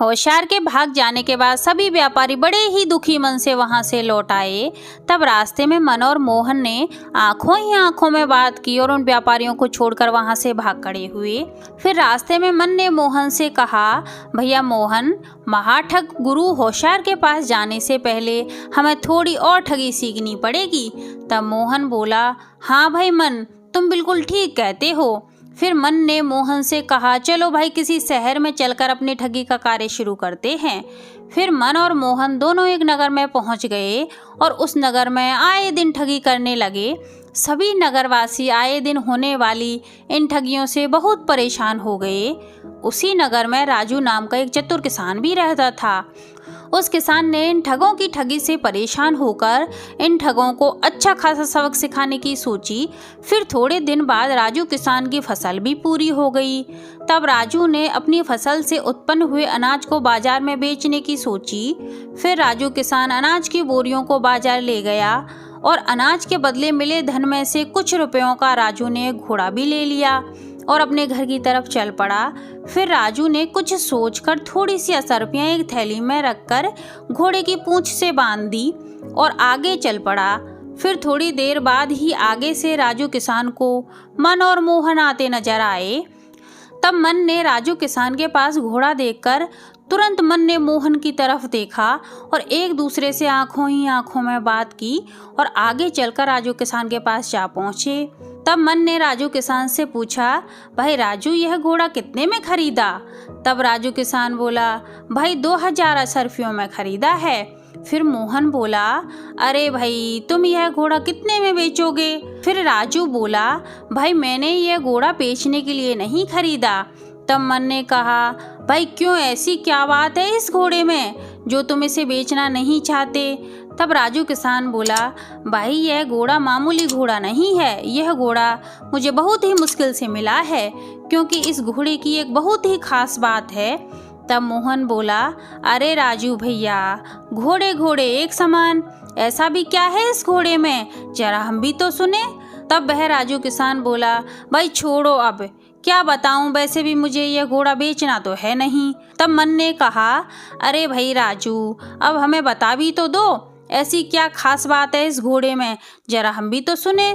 होशियार के भाग जाने के बाद सभी व्यापारी बड़े ही दुखी मन से वहां से लौट आए। तब रास्ते में मन और मोहन ने आंखों ही आंखों में बात की और उन व्यापारियों को छोड़कर वहां से भाग खड़े हुए। फिर रास्ते में मन ने मोहन से कहा, भैया मोहन, महाठग गुरु होशियार के पास जाने से पहले हमें थोड़ी और ठगी सीखनी पड़ेगी। तब मोहन बोला, हाँ भाई मन, तुम बिल्कुल ठीक कहते हो। फिर मन ने मोहन से कहा, चलो भाई किसी शहर में चलकर अपनी ठगी का कार्य शुरू करते हैं। फिर मन और मोहन दोनों एक नगर में पहुंच गए और उस नगर में आए दिन ठगी करने लगे। सभी नगरवासी आए दिन होने वाली इन ठगियों से बहुत परेशान हो गए। उसी नगर में राजू नाम का एक चतुर किसान भी रहता था। उस किसान ने इन ठगों की ठगी से परेशान होकर इन ठगों को अच्छा खासा सबक सिखाने की सोची। फिर थोड़े दिन बाद राजू किसान की फसल भी पूरी हो गई। तब राजू ने अपनी फसल से उत्पन्न हुए अनाज को बाजार में बेचने की सोची। फिर राजू किसान अनाज की बोरियों को बाजार ले गया और अनाज के बदले मिले धन में से कुछ रुपयों का राजू ने एक घोड़ा भी ले लिया और अपने घर की तरफ चल पड़ा। फिर राजू ने कुछ सोचकर थोड़ी सी असरफियाँ एक थैली में रखकर घोड़े की पूंछ से बांध दी और आगे चल पड़ा। फिर थोड़ी देर बाद ही आगे से राजू किसान को मन और मोहन आते नजर आए। तब मन ने राजू किसान के पास घोड़ा देखकर तुरंत मन ने मोहन की तरफ देखा और एक दूसरे से आंखों ही आंखों में बात की और आगे चलकर राजू किसान के पास जा पहुंचे। तब मन ने राजू किसान से पूछा, भाई राजू, यह घोड़ा कितने में खरीदा? तब राजू किसान बोला, भाई 2000 असरफियों में खरीदा है। फिर मोहन बोला, अरे भाई, तुम यह घोड़ा कितने में बेचोगे? फिर राजू बोला, भाई मैंने यह घोड़ा बेचने के लिए नहीं खरीदा। तब मन ने कहा, भाई क्यों, ऐसी क्या बात है इस घोड़े में जो तुम इसे बेचना नहीं चाहते? तब राजू किसान बोला, भाई यह घोड़ा मामूली घोड़ा नहीं है, यह घोड़ा मुझे बहुत ही मुश्किल से मिला है, क्योंकि इस घोड़े की एक बहुत ही खास बात है। तब मोहन बोला, अरे राजू भैया, घोड़े घोड़े एक समान, ऐसा भी क्या है इस घोड़े में, जरा हम भी तो सुने। तब वह राजू किसान बोला, भाई छोड़ो, अब क्या बताऊं, वैसे भी मुझे यह घोड़ा बेचना तो है नहीं। तब मन ने कहा, अरे भाई राजू, अब हमें बता भी तो दो, ऐसी क्या खास बात है इस घोड़े में, जरा हम भी तो सुने।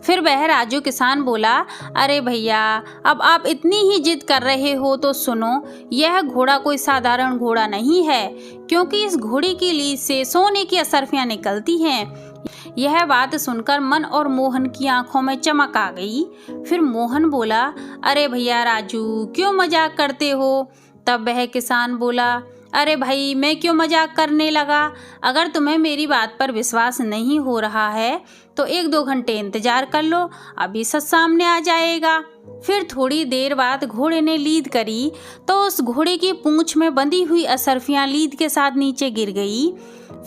फिर वह राजू किसान बोला, अरे भैया, अब आप इतनी ही जिद कर रहे हो तो सुनो, यह घोड़ा कोई साधारण घोड़ा नहीं है, क्योंकि इस घोड़े की लीद से सोने की असरफियाँ निकलती हैं। यह बात सुनकर मन और मोहन की आंखों में चमक आ गई। फिर मोहन बोला, अरे भैया राजू, क्यों मजाक करते हो? तब वह किसान बोला, अरे भाई, मैं क्यों मजाक करने लगा? अगर तुम्हें मेरी बात पर विश्वास नहीं हो रहा है तो 1-2 घंटे इंतजार कर लो, अभी सच सामने आ जाएगा। फिर थोड़ी देर बाद घोड़े ने लीद करी तो उस घोड़े की पूंछ में बंधी हुई असरफियाँ लीद के साथ नीचे गिर गई।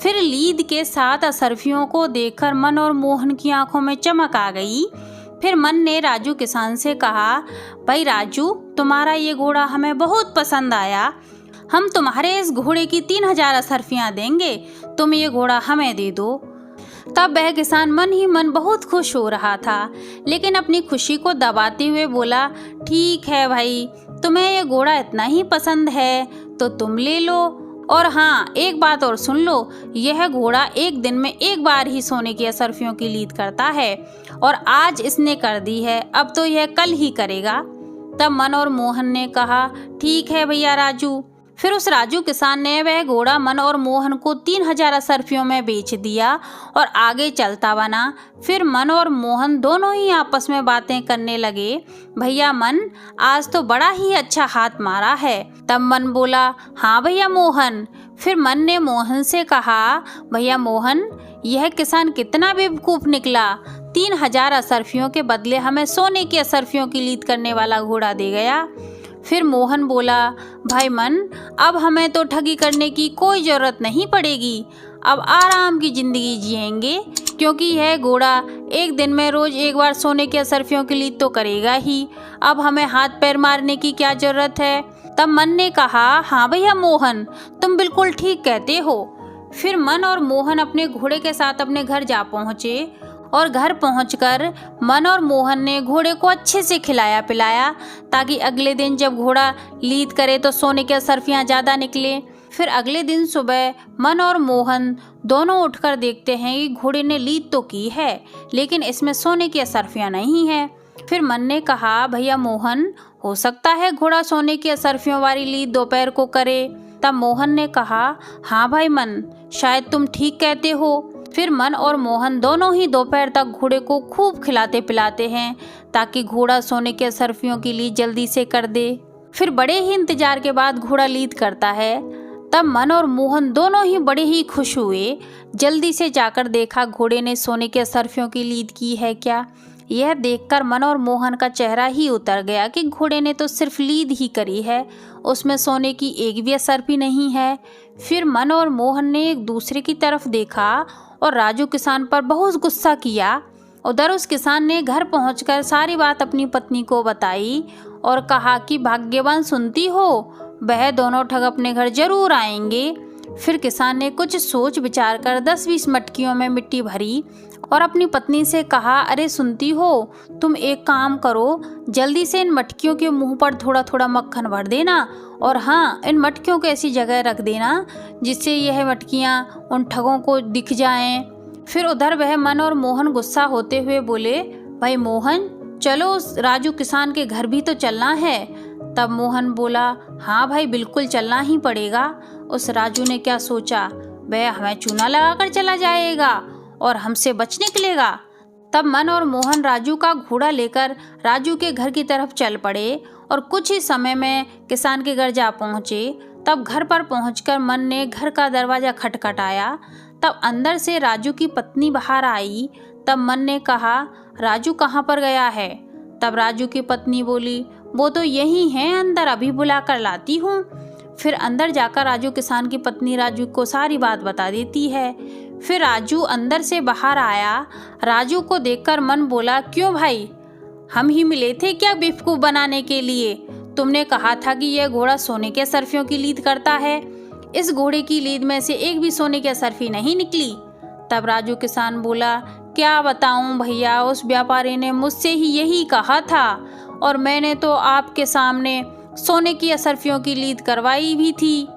फिर लीद के साथ असरफियों को देखकर मन और मोहन की आंखों में चमक आ गई। फिर मन ने राजू किसान से कहा, भाई राजू, तुम्हारा ये घोड़ा हमें बहुत पसंद आया, हम तुम्हारे इस घोड़े की 3000 असरफियाँ देंगे, तुम ये घोड़ा हमें दे दो। तब वह किसान मन ही मन बहुत खुश हो रहा था, लेकिन अपनी खुशी को दबाते हुए बोला, ठीक है भाई, तुम्हें ये घोड़ा इतना ही पसंद है तो तुम ले लो, और हाँ, एक बात और सुन लो, यह घोड़ा एक दिन में एक बार ही सोने की असरफियों की लीद करता है और आज इसने कर दी है, अब तो यह कल ही करेगा। तब मन और मोहन ने कहा, ठीक है भैया राजू। फिर उस राजू किसान ने वह घोड़ा मन और मोहन को 3000 असरफियों में बेच दिया और आगे चलता बना। फिर मन और मोहन दोनों ही आपस में बातें करने लगे, भैया मन, आज तो बड़ा ही अच्छा हाथ मारा है। तब मन बोला, हाँ भैया मोहन। फिर मन ने मोहन से कहा, भैया मोहन, यह किसान कितना बेवकूफ़ निकला, 3000 असरफियों के बदले हमें सोने की असरफियों की लीद करने वाला घोड़ा दे गया। फिर मोहन बोला, भाई मन, अब हमें तो ठगी करने की कोई ज़रूरत नहीं पड़ेगी, अब आराम की ज़िंदगी जिएंगे, क्योंकि यह घोड़ा एक दिन में रोज़ एक बार सोने की असरफियों की लीद तो करेगा ही, अब हमें हाथ पैर मारने की क्या ज़रूरत है। तब मन ने कहा, हाँ भैया मोहन, तुम बिल्कुल ठीक कहते हो। फिर मन और मोहन अपने घोड़े के साथ अपने घर जा पहुँचे और घर पहुंचकर मन और मोहन ने घोड़े को अच्छे से खिलाया पिलाया ताकि अगले दिन जब घोड़ा लीद करे तो सोने की असरफियाँ ज़्यादा निकले। फिर अगले दिन सुबह मन और मोहन दोनों उठकर देखते हैं कि घोड़े ने लीद तो की है लेकिन इसमें सोने की असरफियाँ नहीं है। फिर मन ने कहा, भैया मोहन, हो सकता है घोड़ा सोने की असरफियों वाली लीद दोपहर को करे। तब मोहन ने कहा, हाँ भाई मन, शायद तुम ठीक कहते हो। फिर मन और मोहन दोनों ही दोपहर तक घोड़े को खूब खिलाते पिलाते हैं ताकि घोड़ा सोने के असरफियों की लीद जल्दी से कर दे। फिर बड़े ही इंतजार के बाद घोड़ा लीद करता है। तब मन और मोहन दोनों ही बड़े ही खुश हुए। जल्दी से जाकर देखा घोड़े ने सोने के असरफियों की लीद की है क्या। यह देखकर मन और मोहन का चेहरा ही उतर गया कि घोड़े ने तो सिर्फ लीद ही करी है, उसमें सोने की एक भी असरफी नहीं है। फिर मन और मोहन ने एक दूसरे की तरफ देखा और राजू किसान पर बहुत गुस्सा किया। उधर उस किसान ने घर पहुंचकर सारी बात अपनी पत्नी को बताई और कहा कि भाग्यवान सुनती हो, वह दोनों ठग अपने घर जरूर आएंगे। फिर किसान ने कुछ सोच विचार कर 10-20 मटकियों में मिट्टी भरी और अपनी पत्नी से कहा, अरे सुनती हो, तुम एक काम करो, जल्दी से इन मटकियों के मुंह पर थोड़ा थोड़ा मक्खन भर देना और हाँ, इन मटकियों को ऐसी जगह रख देना जिससे यह मटकियाँ उन ठगों को दिख जाएं। फिर उधर वह मन और मोहन गुस्सा होते हुए बोले, भाई मोहन, चलो उस राजू किसान के घर भी तो चलना है। तब मोहन बोला, हाँ भाई, बिल्कुल चलना ही पड़ेगा। उस राजू ने क्या सोचा, वह हमें चूना लगाकर चला जाएगा और हमसे बच निकलेगा। तब मन और मोहन राजू का घोड़ा लेकर राजू के घर की तरफ चल पड़े और कुछ ही समय में किसान के घर जा पहुँचे। तब घर पर पहुंचकर मन ने घर का दरवाज़ा खटखटाया। तब अंदर से राजू की पत्नी बाहर आई। तब मन ने कहा, राजू कहाँ पर गया है। तब राजू की पत्नी बोली, वो तो यही हैं, अंदर अभी बुला कर लाती हूँ। फिर अंदर जाकर राजू किसान की पत्नी राजू को सारी बात बता देती है। फिर राजू अंदर से बाहर आया। राजू को देखकर मन बोला, क्यों भाई, हम ही मिले थे क्या बेवकूफ़ बनाने के लिए। तुमने कहा था कि यह घोड़ा सोने के असरफियों की लीद करता है, इस घोड़े की लीद में से एक भी सोने की असरफी नहीं निकली। तब राजू किसान बोला, क्या बताऊं भैया, उस व्यापारी ने मुझसे ही यही कहा था और मैंने तो आपके सामने सोने की असरफियों की लीद करवाई भी थी।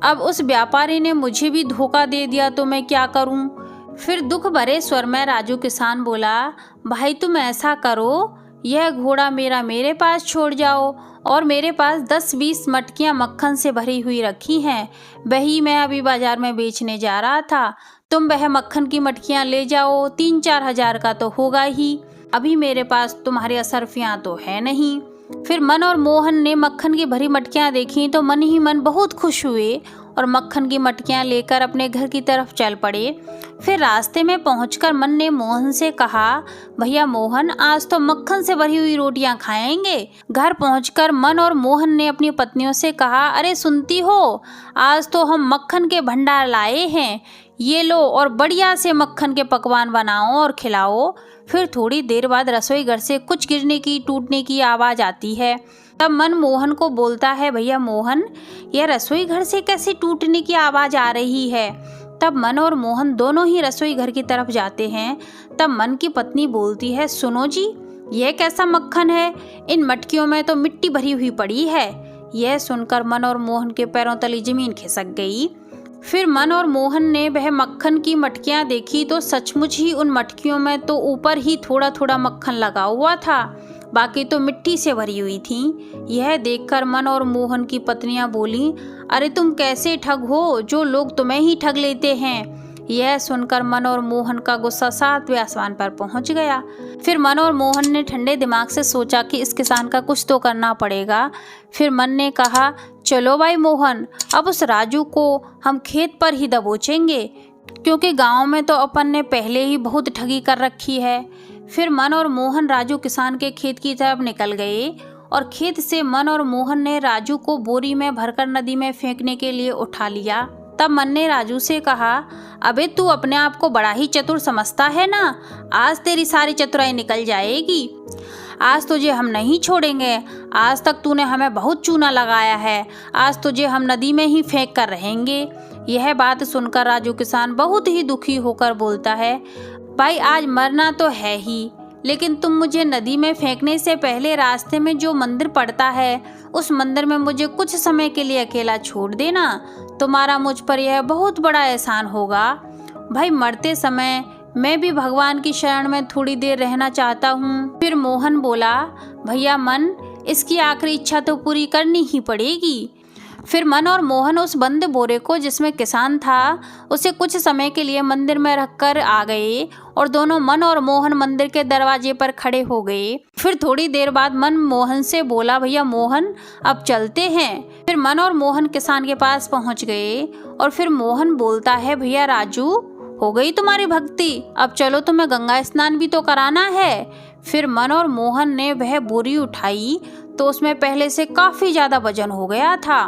अब उस व्यापारी ने मुझे भी धोखा दे दिया तो मैं क्या करूं। फिर दुख भरे स्वर में राजू किसान बोला, भाई तुम ऐसा करो, यह घोड़ा मेरे पास छोड़ जाओ और मेरे पास 10-20 मटकियां मक्खन से भरी हुई रखी हैं, वही मैं अभी बाजार में बेचने जा रहा था। तुम वह मक्खन की मटकियां ले जाओ, 3-4 हज़ार का तो होगा ही, अभी मेरे पास तुम्हारी असरफियां तो है नहीं। फिर मन और मोहन ने मक्खन की भरी मटकियां देखी तो मन ही मन बहुत खुश हुए और मक्खन की मटकियां लेकर अपने घर की तरफ चल पड़े। फिर रास्ते में पहुंचकर मन ने मोहन से कहा, भैया मोहन, आज तो मक्खन से भरी हुई रोटियां खाएंगे। घर पहुंचकर मन और मोहन ने अपनी पत्नियों से कहा, अरे सुनती हो, आज तो हम मक्खन के भंडार लाए हैं, ये लो और बढ़िया से मक्खन के पकवान बनाओ और खिलाओ। फिर थोड़ी देर बाद रसोई घर से कुछ गिरने की टूटने की आवाज़ आती है। तब मन मोहन को बोलता है, भैया मोहन, यह रसोई घर से कैसे टूटने की आवाज़ आ रही है। तब मन और मोहन दोनों ही रसोई घर की तरफ जाते हैं। तब मन की पत्नी बोलती है, सुनो जी, यह कैसा मक्खन है, इन मटकियों में तो मिट्टी भरी हुई पड़ी है। यह सुनकर मन और मोहन के पैरों तले जमीन खिसक गई। फिर मन और मोहन ने वह मक्खन की मटकियां देखी तो सचमुच ही उन मटकियों में तो ऊपर ही थोड़ा थोड़ा मक्खन लगा हुआ था, बाकी तो मिट्टी से भरी हुई थी। यह देखकर मन और मोहन की पत्नियां बोली, अरे तुम कैसे ठग हो, जो लोग तुम्हें ही ठग लेते हैं। यह सुनकर मन और मोहन का गुस्सा 7वें आसमान पर पहुंच गया। फिर मन और मोहन ने ठंडे दिमाग से सोचा कि इस किसान का कुछ तो करना पड़ेगा। फिर मन ने कहा, चलो भाई मोहन, अब उस राजू को हम खेत पर ही दबोचेंगे, क्योंकि गांव में तो अपन ने पहले ही बहुत ठगी कर रखी है। फिर मन और मोहन राजू किसान के खेत की तरफ निकल गए और खेत से मन और मोहन ने राजू को बोरी में भरकर नदी में फेंकने के लिए उठा लिया। तब मन ने राजू से कहा, अबे तू अपने आप को बड़ा ही चतुर समझता है ना, आज तेरी सारी चतुराई निकल जाएगी। आज तुझे हम नहीं छोड़ेंगे, आज तक तूने हमें बहुत चूना लगाया है, आज तुझे हम नदी में ही फेंक कर रहेंगे। यह बात सुनकर राजू किसान बहुत ही दुखी होकर बोलता है, भाई आज मरना तो है ही, लेकिन तुम मुझे नदी में फेंकने से पहले रास्ते में जो मंदिर पड़ता है उस मंदिर में मुझे कुछ समय के लिए अकेला छोड़ देना। तुम्हारा मुझ पर यह बहुत बड़ा एहसान होगा। भाई मरते समय मैं भी भगवान की शरण में थोड़ी देर रहना चाहता हूँ। फिर मोहन बोला, भैया मन, इसकी आखिरी इच्छा तो पूरी करनी ही पड़ेगी। फिर मन और मोहन उस बंद बोरे को जिसमें किसान था उसे कुछ समय के लिए मंदिर में रखकर आ गए और दोनों मन और मोहन मंदिर के दरवाजे पर खड़े हो गए। फिर थोड़ी देर बाद मन मोहन से बोला, भैया मोहन अब चलते हैं। फिर मन और मोहन किसान के पास पहुंच गए और फिर मोहन बोलता है, भैया राजू, हो गई तुम्हारी भक्ति, अब चलो तुम्हें गंगा स्नान भी तो कराना है। फिर मन और मोहन ने वह बोरी उठाई तो उसमें पहले से काफी ज्यादा वजन हो गया था।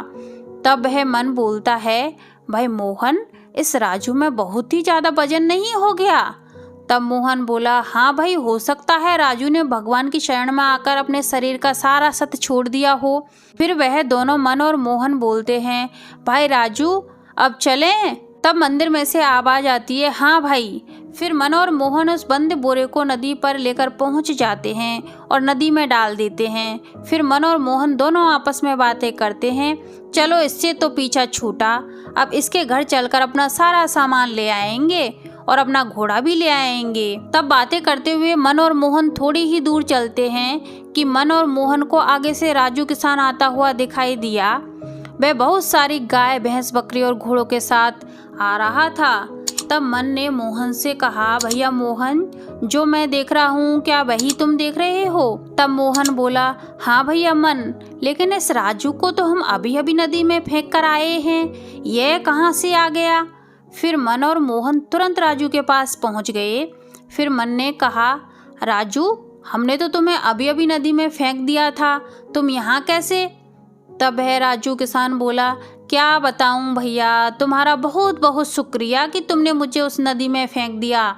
तब वह मन बोलता है, भाई मोहन, इस राजू में बहुत ही ज्यादा वजन नहीं हो गया? तब मोहन बोला, हाँ भाई, हो सकता है राजू ने भगवान की शरण में आकर अपने शरीर का सारा सत छोड़ दिया हो। फिर वह दोनों मन और मोहन बोलते हैं, भाई राजू अब चलें? तब मंदिर में से आवाज आती है, हाँ भाई। फिर मन और मोहन उस बंद बोरे को नदी पर लेकर पहुंच जाते हैं और नदी में डाल देते हैं। फिर मन और मोहन दोनों आपस में बातें करते हैं, चलो इससे तो पीछा छूटा, अब इसके घर चलकर अपना सारा सामान ले आएंगे और अपना घोड़ा भी ले आएंगे। तब बातें करते हुए मन और मोहन थोड़ी ही दूर चलते हैं कि मन और मोहन को आगे से राजू किसान आता हुआ दिखाई दिया। वह बहुत सारी गाय, भैंस, बकरी और घोड़ों के साथ आ रहा था। तब मन ने मोहन से कहा, भैया मोहन, जो मैं देख रहा हूँ क्या वही तुम देख रहे हो? तब मोहन बोला, हाँ भैया मन, लेकिन इस राजू को तो हम अभी अभी नदी में फेंक कर आए हैं, यह कहाँ से आ गया? फिर मन और मोहन तुरंत राजू के पास पहुँच गए। फिर मन ने कहा, राजू, हमने तो तुम्हें अभी अभी नदी में फेंक दिया था, तुम यहाँ कैसे? तब वह राजू किसान बोला, क्या बताऊं भैया, तुम्हारा बहुत बहुत शुक्रिया कि तुमने मुझे उस नदी में फेंक दिया।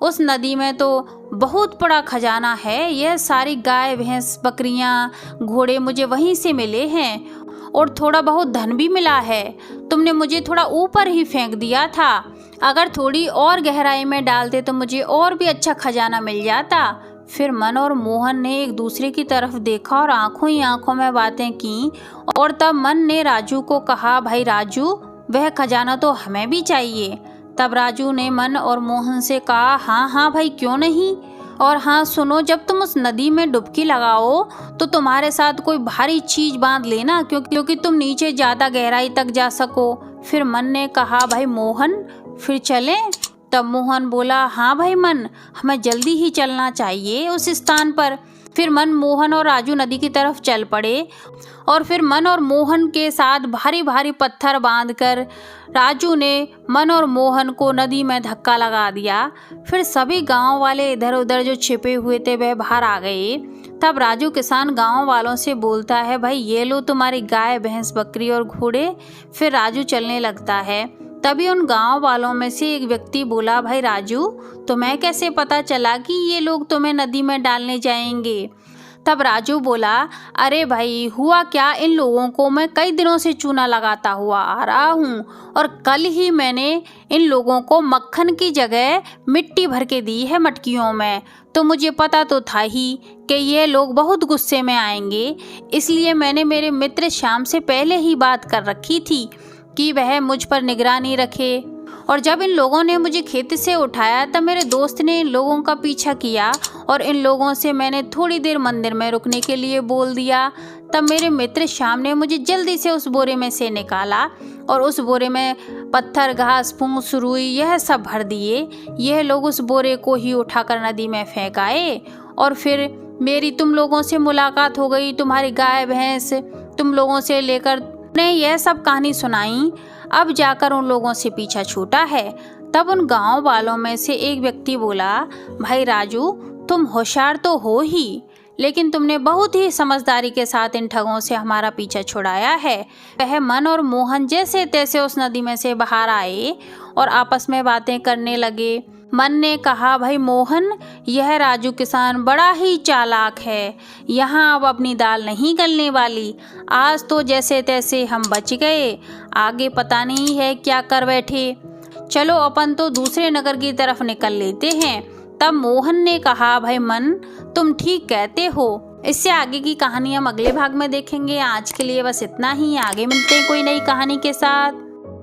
उस नदी में तो बहुत बड़ा खजाना है, यह सारी गाय, भैंस, बकरियां, घोड़े मुझे वहीं से मिले हैं और थोड़ा बहुत धन भी मिला है। तुमने मुझे थोड़ा ऊपर ही फेंक दिया था, अगर थोड़ी और गहराई में डालते तो मुझे और भी अच्छा खजाना मिल जाता। फिर मन और मोहन ने एक दूसरे की तरफ देखा और आंखों ही आंखों में बातें की और तब मन ने राजू को कहा, भाई राजू, वह खजाना तो हमें भी चाहिए। तब राजू ने मन और मोहन से कहा, हाँ हाँ भाई, क्यों नहीं। और हाँ सुनो, जब तुम उस नदी में डुबकी लगाओ तो तुम्हारे साथ कोई भारी चीज बांध लेना, क्योंकि तुम नीचे ज्यादा गहराई तक जा सको। फिर मन ने कहा, भाई मोहन, फिर चलें? तब मोहन बोला, हाँ भाई मन, हमें जल्दी ही चलना चाहिए उस स्थान पर। फिर मन, मोहन और राजू नदी की तरफ चल पड़े और फिर मन और मोहन के साथ भारी भारी पत्थर बांधकर राजू ने मन और मोहन को नदी में धक्का लगा दिया। फिर सभी गांव वाले इधर उधर जो छिपे हुए थे वह बाहर आ गए। तब राजू किसान गांव वालों से बोलता है, भाई ये लो तुम्हारी गाय, भैंस, बकरी और घोड़े। फिर राजू चलने लगता है। तभी उन गांव वालों में से एक व्यक्ति बोला, भाई राजू, तुम्हें कैसे पता चला कि ये लोग तुम्हें नदी में डालने जाएंगे? तब राजू बोला, अरे भाई, हुआ क्या, इन लोगों को मैं कई दिनों से चूना लगाता हुआ आ रहा हूँ और कल ही मैंने इन लोगों को मक्खन की जगह मिट्टी भर के दी है मटकियों में, तो मुझे पता तो था ही कि ये लोग बहुत गुस्से में आएंगे, इसलिए मैंने मेरे मित्र श्याम से पहले ही बात कर रखी थी कि वह मुझ पर निगरानी रखे। और जब इन लोगों ने मुझे खेत से उठाया तब मेरे दोस्त ने इन लोगों का पीछा किया और इन लोगों से मैंने थोड़ी देर मंदिर में रुकने के लिए बोल दिया। तब मेरे मित्र श्याम ने मुझे जल्दी से उस बोरे में से निकाला और उस बोरे में पत्थर, घास फूस, रुई यह सब भर दिए। यह लोग उस बोरे को ही उठाकर नदी में फेंक आए और फिर मेरी तुम लोगों से मुलाकात हो गई, तुम्हारी गाय भैंस तुम लोगों से लेकर ने यह सब कहानी सुनाई। अब जाकर उन लोगों से पीछा छूटा है। तब उन गांव वालों में से एक व्यक्ति बोला, भाई राजू, तुम होशियार तो हो ही, लेकिन तुमने बहुत ही समझदारी के साथ इन ठगों से हमारा पीछा छुड़ाया है। वह मन और मोहन जैसे तैसे उस नदी में से बाहर आए और आपस में बातें करने लगे। मन ने कहा, भाई मोहन, यह राजू किसान बड़ा ही चालाक है, यहाँ अब अपनी दाल नहीं गलने वाली। आज तो जैसे तैसे हम बच गए, आगे पता नहीं है क्या कर बैठे। चलो अपन तो दूसरे नगर की तरफ निकल लेते हैं। तब मोहन ने कहा, भाई मन, तुम ठीक कहते हो। इससे आगे की कहानी हम अगले भाग में देखेंगे। आज के लिए बस इतना ही, आगे मिलते हैं कोई नई कहानी के साथ।